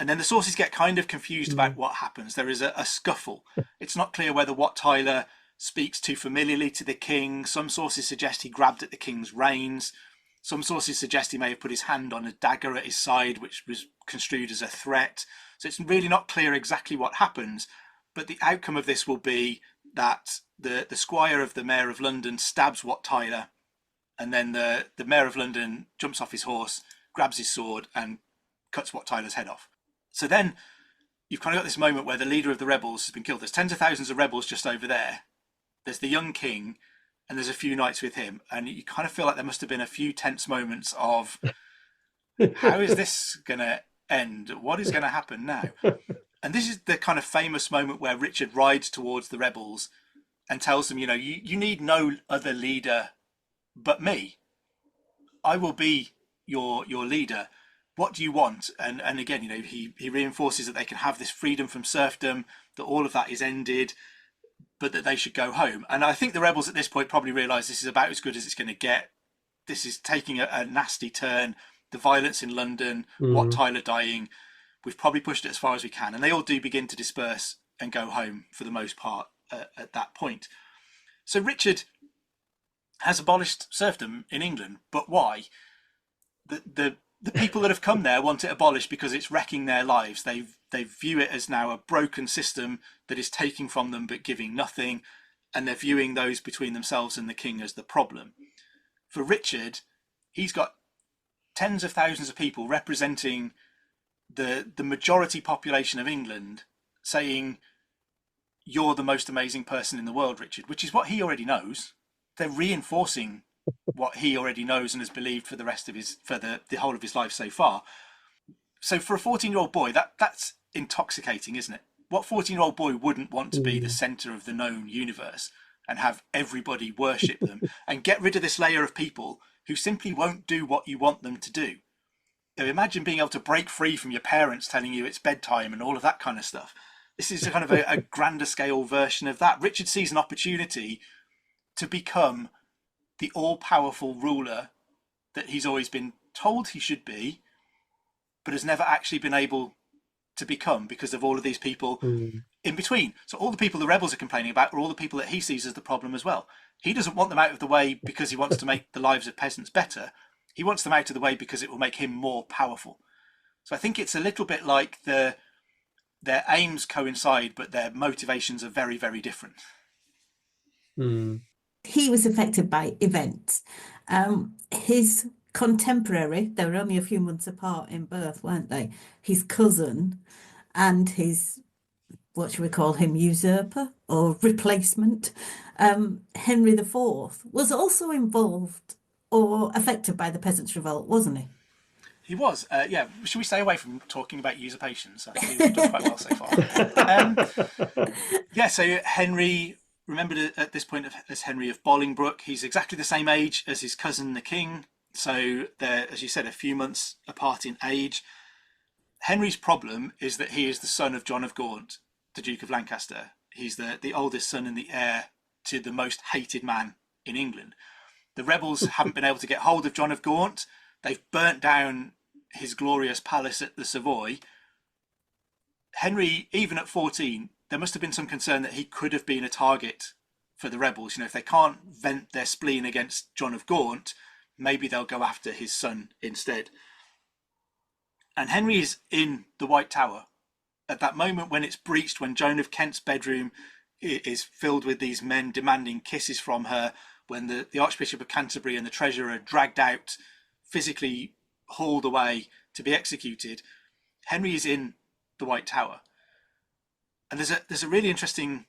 And then the sources get kind of confused about what happens. There is a scuffle. It's not clear whether Wat Tyler speaks too familiarly to the king. Some sources suggest he grabbed at the king's reins. Some sources suggest he may have put his hand on a dagger at his side, which was construed as a threat. So it's really not clear exactly what happens. But the outcome of this will be that the squire of the Mayor of London stabs Wat Tyler, and then the Mayor of London jumps off his horse, grabs his sword, and cuts Wat Tyler's head off. So then you've kind of got this moment where the leader of the rebels has been killed. There's tens of thousands of rebels just over there. There's the young king, and there's a few knights with him. And you kind of feel like there must have been a few tense moments of, how is this going to end? What is going to happen now? And this is the kind of famous moment where Richard rides towards the rebels and tells them, you need no other leader but me. I will be your leader. What do you want? And again, he reinforces that they can have this freedom from serfdom, that all of that is ended, but that they should go home. And I think the rebels at this point probably realise this is about as good as it's going to get. This is taking a nasty turn. The violence in London, Wat Tyler dying, we've probably pushed it as far as we can. And they all do begin to disperse and go home for the most part at that point. So Richard has abolished serfdom in England. But why? The people that have come there want it abolished because it's wrecking their lives. They view it as now a broken system that is taking from them but giving nothing, and they're viewing those between themselves and the king as the problem. For Richard, he's got tens of thousands of people representing the majority population of England saying, you're the most amazing person in the world, Richard, which is what he already knows. They're reinforcing what he already knows and has believed for the rest of the whole of his life so far. So for a 14-year-old boy, that's intoxicating, isn't it? What 14-year-old boy wouldn't want to be the center of the known universe and have everybody worship them and get rid of this layer of people who simply won't do what you want them to do? You know, imagine being able to break free from your parents telling you it's bedtime and all of that kind of stuff. This is a kind of a grander scale version of that. Richard sees an opportunity to become the all-powerful ruler that he's always been told he should be, but has never actually been able to become because of all of these people in between. So all the people the rebels are complaining about are all the people that he sees as the problem as well. He doesn't want them out of the way because he wants to make the lives of peasants better. He wants them out of the way because it will make him more powerful. So I think it's a little bit like their aims coincide, but their motivations are very, very different. He was affected by events. His contemporary, they were only a few months apart in birth, weren't they? His cousin and his, what should we call him, usurper or replacement, Henry IV, was also involved or affected by the Peasants' Revolt, wasn't he? He was. Yeah. Should we stay away from talking about usurpations? I think we've done quite well so far. Yeah. So Henry, remembered at this point as Henry of Bolingbroke, he's exactly the same age as his cousin, the king. So they're, as you said, a few months apart in age. Henry's problem is that he is the son of John of Gaunt, the Duke of Lancaster. He's the oldest son and the heir to the most hated man in England. The rebels haven't been able to get hold of John of Gaunt. They've burnt down his glorious palace at the Savoy. Henry, even at 14, there must have been some concern that he could have been a target for the rebels. You know, if they can't vent their spleen against John of Gaunt, maybe they'll go after his son instead. And Henry is in the White Tower at that moment when it's breached, when Joan of Kent's bedroom is filled with these men demanding kisses from her, when the Archbishop of Canterbury and the treasurer are dragged out, physically hauled away to be executed. Henry is in the White Tower. And there's a really interesting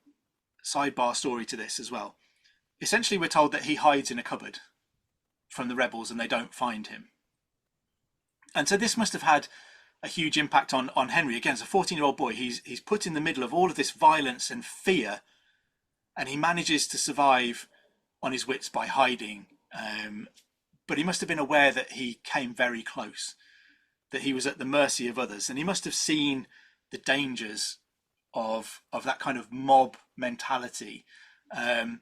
sidebar story to this as well. Essentially, we're told that he hides in a cupboard from the rebels and they don't find him. And so this must have had a huge impact on Henry. Again, as a 14-year-old boy, he's put in the middle of all of this violence and fear, and he manages to survive on his wits by hiding. But he must have been aware that he came very close, that he was at the mercy of others, and he must have seen the dangers of that kind of mob mentality. The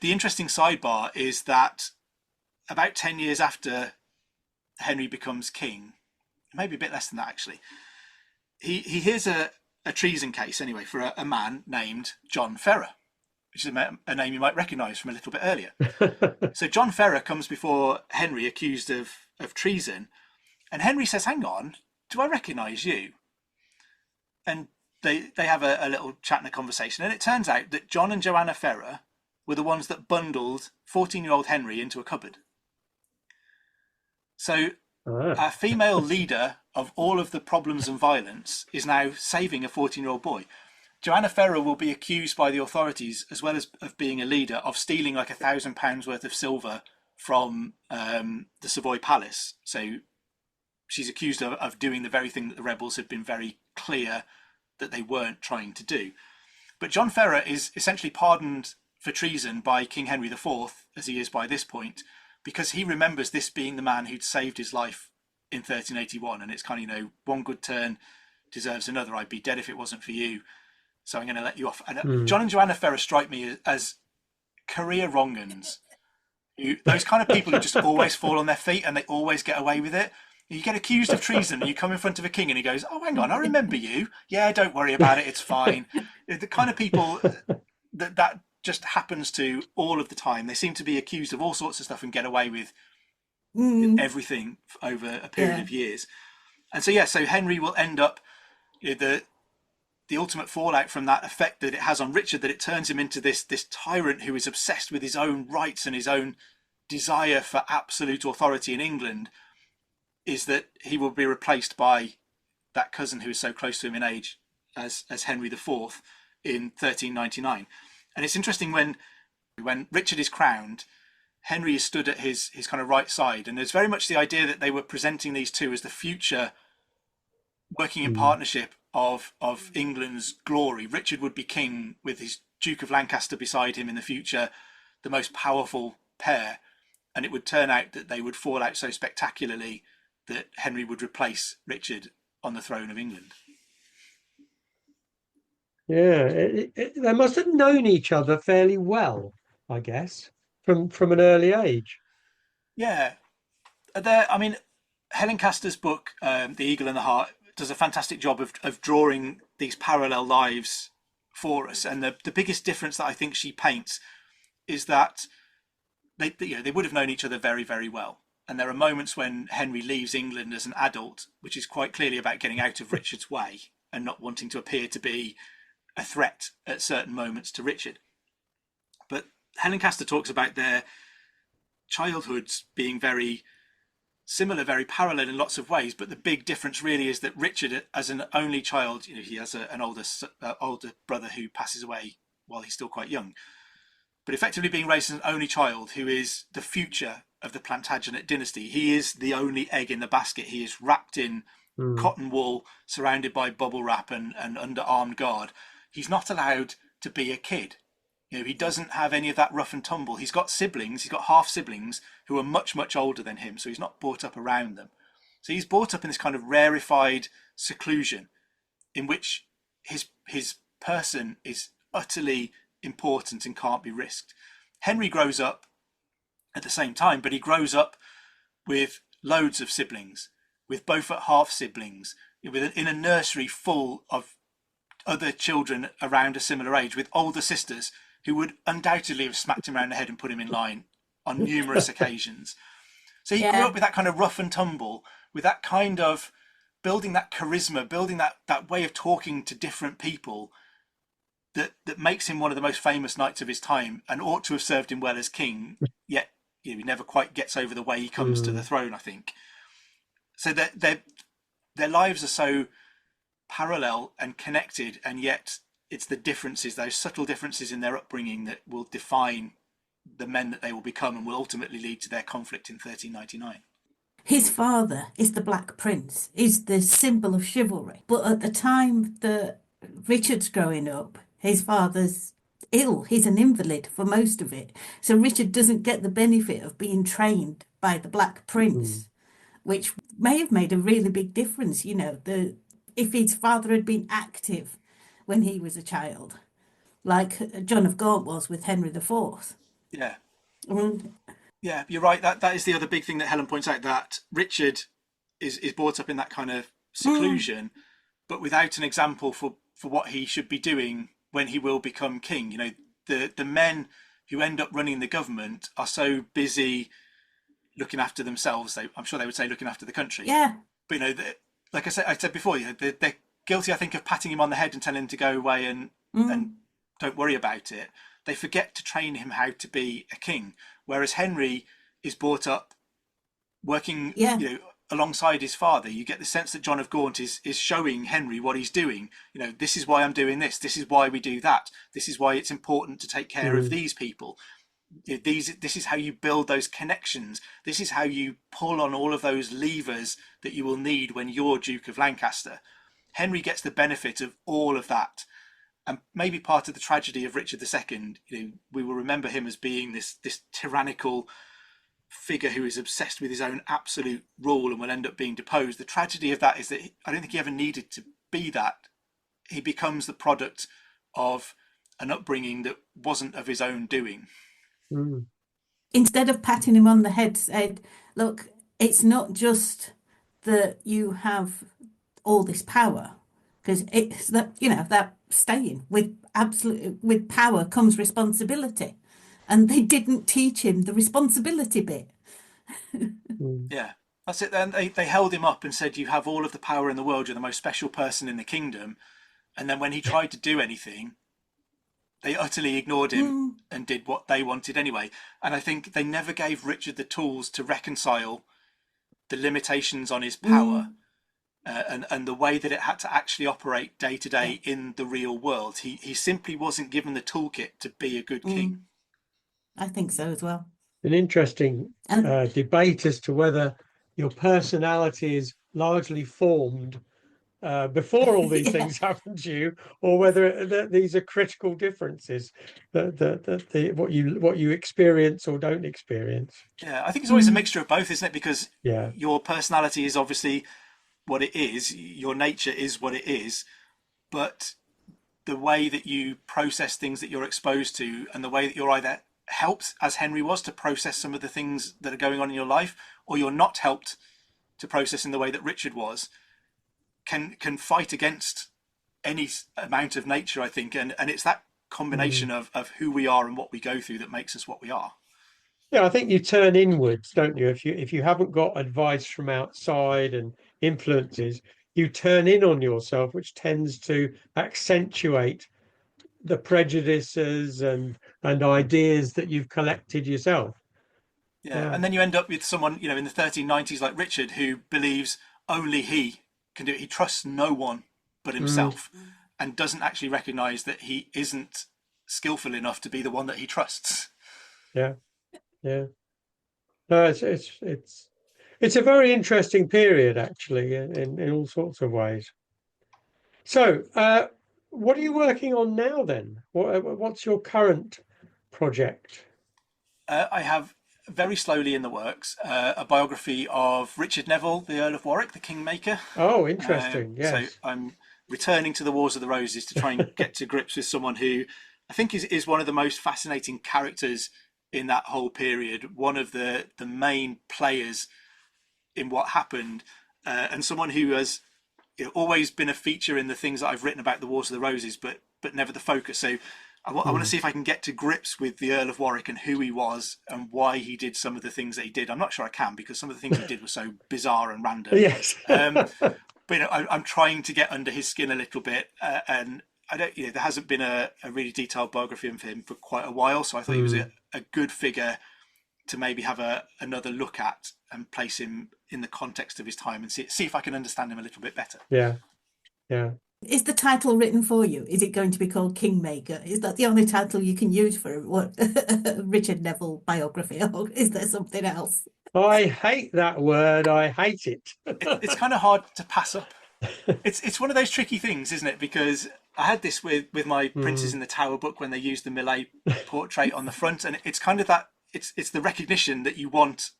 interesting sidebar is that about 10 years after Henry becomes king, maybe a bit less than that actually, he hears a treason case anyway for a man named John Ferrer, which is a name you might recognise from a little bit earlier. So John Ferrer comes before Henry accused of treason, and Henry says, hang on, do I recognise you? And they have a little chat and a conversation, and it turns out that John and Joanna Ferrer were the ones that bundled 14-year-old Henry into a cupboard. So a female leader of all of the problems and violence is now saving a 14-year-old boy. Joanna Ferrer will be accused by the authorities, as well as of being a leader, of stealing like £1,000 worth of silver from the Savoy Palace. So she's accused of doing the very thing that the rebels had been very clear that they weren't trying to do. But John Ferrer is essentially pardoned for treason by King Henry IV, as he is by this point, because he remembers this being the man who'd saved his life in 1381. And it's kind of, one good turn deserves another. I'd be dead if it wasn't for you. So I'm going to let you off. And John and Joanna Ferrer strike me as career wrong-uns. Those kind of people who just always fall on their feet and they always get away with it. You get accused of treason and you come in front of a king and he goes, oh, hang on, I remember you. Yeah, don't worry about it. It's fine. The kind of people that just happens to all of the time. They seem to be accused of all sorts of stuff and get away with Mm, everything over a period yeah. of years. And so yeah, so Henry will end up, the ultimate fallout from that effect that it has on Richard, that it turns him into this tyrant who is obsessed with his own rights and his own desire for absolute authority in England, is that he will be replaced by that cousin who is so close to him in age as Henry IV in 1399. And it's interesting when Richard is crowned, Henry is stood at his kind of right side, and there's very much the idea that they were presenting these two as the future working in Mm. partnership of England's glory. Richard would be king with his Duke of Lancaster beside him in the future, the most powerful pair, and it would turn out that they would fall out so spectacularly that Henry would replace Richard on the throne of England. Yeah, they must have known each other fairly well, I guess, from an early age. Yeah, there. I mean, Helen Castor's book, The Eagle and the Heart, does a fantastic job of drawing these parallel lives for us. And the biggest difference that I think she paints is that they would have known each other very, very well. And there are moments when Henry leaves England as an adult, which is quite clearly about getting out of Richard's way and not wanting to appear to be a threat at certain moments to Richard. But Helen Castor talks about their childhoods being very similar, very parallel in lots of ways. But the big difference really is that Richard, as an only child, he has an older brother who passes away while he's still quite young. But effectively being raised as an only child who is the future of the Plantagenet dynasty, he is the only egg in the basket. He is wrapped in Mm. cotton wool, surrounded by bubble wrap and under armed guard. He's not allowed to be a kid. He doesn't have any of that rough and tumble. He's got siblings, he's got half siblings who are much, much older than him, so he's not brought up around them. So he's brought up in this kind of rarefied seclusion in which his person is utterly important and can't be risked. Henry grows up at the same time, but he grows up with loads of siblings, with both at half siblings, in a nursery full of other children around a similar age, with older sisters who would undoubtedly have smacked him around the head and put him in line on numerous occasions. So he grew Yeah. up with that kind of rough and tumble, with that kind of building that charisma, building that way of talking to different people that makes him one of the most famous knights of his time and ought to have served him well as king, yet he never quite gets over the way he comes to the Mm. throne, I think. So their lives are so parallel and connected, and yet it's the differences, those subtle differences in their upbringing, that will define the men that they will become and will ultimately lead to their conflict in 1399. His father is the Black Prince, is the symbol of chivalry. But at the time that Richard's growing up, his father's ill. He's an invalid for most of it. So Richard doesn't get the benefit of being trained by the Black Mm. Prince, which may have made a really big difference. If his father had been active when he was a child, like John of Gaunt was with Henry IV. Yeah, Mm, yeah, you're right. That is the other big thing that Helen points out, that Richard is brought up in that kind of mm, seclusion, but without an example for what he should be doing when he will become king. The men who end up running the government are so busy looking after themselves. I'm sure they would say looking after the country. yeah. But like I said before, they're guilty, I think, of patting him on the head and telling him to go away and Mm, don't worry about it. They forget to train him how to be a king. Whereas Henry is brought up working, yeah. alongside his father. You get the sense that John of Gaunt is showing Henry what he's doing. This is why I'm doing this. This is why we do that. This is why it's important to take care of Mm. these people. This is how you build those connections. This is how you pull on all of those levers that you will need when you're Duke of Lancaster. Henry gets the benefit of all of that, and maybe part of the tragedy of Richard II. We will remember him as being this tyrannical figure who is obsessed with his own absolute rule and will end up being deposed. The tragedy of that is that I don't think he ever needed to be that. He becomes the product of an upbringing that wasn't of his own doing. Mm. Instead of patting him on the head, said, look, it's not just that you have all this power. because it's that, that staying with power comes responsibility. And they didn't teach him the responsibility bit. Yeah, that's it. Then they held him up and said, "You have all of the power in the world. You're the most special person in the kingdom." And then when he tried to do anything, they utterly ignored him and did what they wanted anyway. And I think they never gave Richard the tools to reconcile the limitations on his power and the way that it had to actually operate day to day in the real world. He simply wasn't given the toolkit to be a good king. I think so as well. An interesting debate as to whether your personality is largely formed before all these things happen to you, or whether these are critical differences that what you experience or don't experience. Yeah, I think it's always a mixture of both, isn't it? Because Yeah. your personality is obviously what it is, your nature is what it is, but the way that you process things that you're exposed to, and the way that you're either helped, as Henry was, to process some of the things that are going on in your life, or you're not helped to process in the way that Richard was, can fight against any amount of nature, I think. And it's that combination of who we are and what we go through that makes us what we are. Yeah, I think you turn inwards, don't you? If you haven't got advice from outside and influences, you turn in on yourself, which tends to accentuate the prejudices and ideas that you've collected yourself. Yeah, and then you end up with someone, in the 1390s like Richard, who believes only he can do it. He trusts no one but himself, and doesn't actually recognise that he isn't skillful enough to be the one that he trusts. Yeah. No, it's a very interesting period, actually, in all sorts of ways. So, what are you working on now then? What's your current project? I have very slowly in the works a biography of Richard Neville, the Earl of Warwick, the Kingmaker. Oh, interesting. Yes. So I'm returning to the Wars of the Roses to try and get to grips with someone who I think is one of the most fascinating characters in that whole period, one of the main players in what happened, and someone who has always been a feature in the things that I've written about the Wars of the Roses, but never the focus. So I want to see if I can get to grips with the Earl of Warwick and who he was and why he did some of the things that he did. I'm not sure I can, because some of the things he did were so bizarre and random. Yes. But I'm trying to get under his skin a little bit, and I don't. There hasn't been a really detailed biography of him for quite a while, so I thought he was a good figure to maybe have another look at and place him in the context of his time and see if I can understand him a little bit better. Yeah. Is the title written for you? Is it going to be called Kingmaker? Is that the only title you can use for what Richard Neville biography, or is there something else? I hate that word. I hate it. It's kind of hard to pass up. It's one of those tricky things, isn't it? Because I had this with my Princes in the Tower book when they used the Millais portrait on the front, and it's kind of that it's the recognition that you want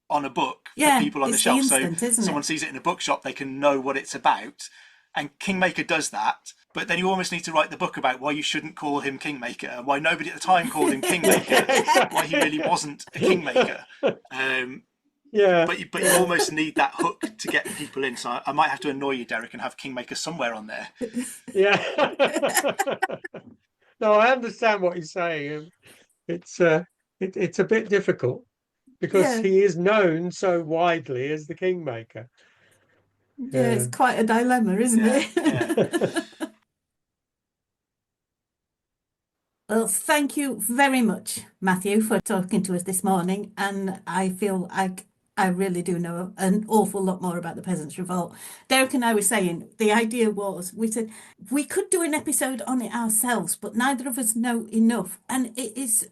on a book for people on the shelf. So someone sees it in a bookshop, they can know what it's about. And Kingmaker does that, but then you almost need to write the book about why you shouldn't call him Kingmaker, why nobody at the time called him Kingmaker, why he really wasn't a Kingmaker. Yeah. But you almost need that hook to get people in. So I might have to annoy you, Derek, and have Kingmaker somewhere on there. Yeah. No, I understand what you're saying. It's a bit difficult because he is known so widely as the Kingmaker. Yeah, it's quite a dilemma, isn't it? Yeah. Well, thank you very much, Matthew, for talking to us this morning. And I feel like I really do know an awful lot more about the Peasants Revolt. Derek and I were saying the idea was, we said we could do an episode on it ourselves, but neither of us know enough. And it is,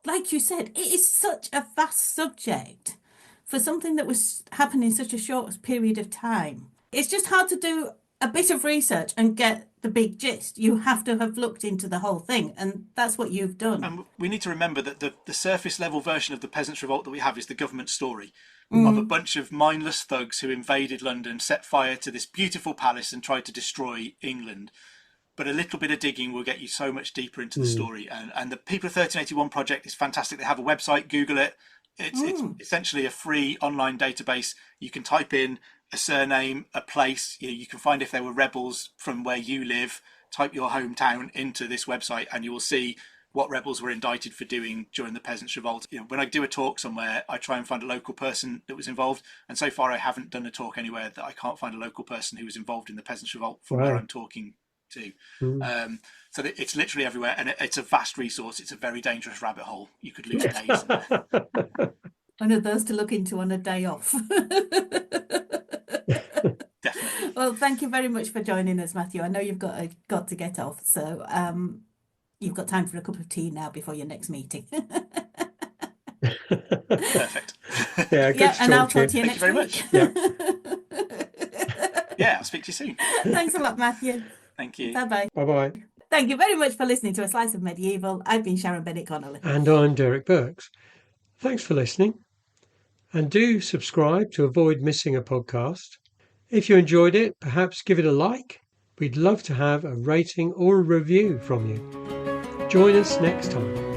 like you said, it is such a vast subject for something that was happening in such a short period of time. It's just hard to do a bit of research and get the big gist. You have to have looked into the whole thing, and that's what you've done. And we need to remember that the surface level version of the Peasants' Revolt that we have is the government story of a bunch of mindless thugs who invaded London, set fire to this beautiful palace and tried to destroy England. But a little bit of digging will get you so much deeper into the story. And the People of 1381 project is fantastic. They have a website, Google it. It's essentially a free online database. You can type in a surname, a place. You can find if there were rebels from where you live. Type your hometown into this website, and you will see what rebels were indicted for doing during the Peasants Revolt. When I do a talk somewhere, I try and find a local person that was involved. And so far, I haven't done a talk anywhere that I can't find a local person who was involved in the Peasants Revolt from where I'm talking to. So it's literally everywhere, and it's a vast resource. It's a very dangerous rabbit hole. You could lose days. One of those to look into on a day off. Definitely. Well, thank you very much for joining us, Matthew. I know you've got to get off, so you've got time for a cup of tea now before your next meeting. Perfect. Yeah, good to and I'll talk talk to you Thank you next very week. much. Yeah, I'll speak to you soon. Thanks a lot, Matthew. Thank you. Bye-bye. Bye-bye. Thank you very much for listening to A Slice of Medieval. I've been Sharon Bennett Connolly. And I'm Derek Birks. Thanks for listening. And do subscribe to avoid missing a podcast. If you enjoyed it, perhaps give it a like. We'd love to have a rating or a review from you. Join us next time.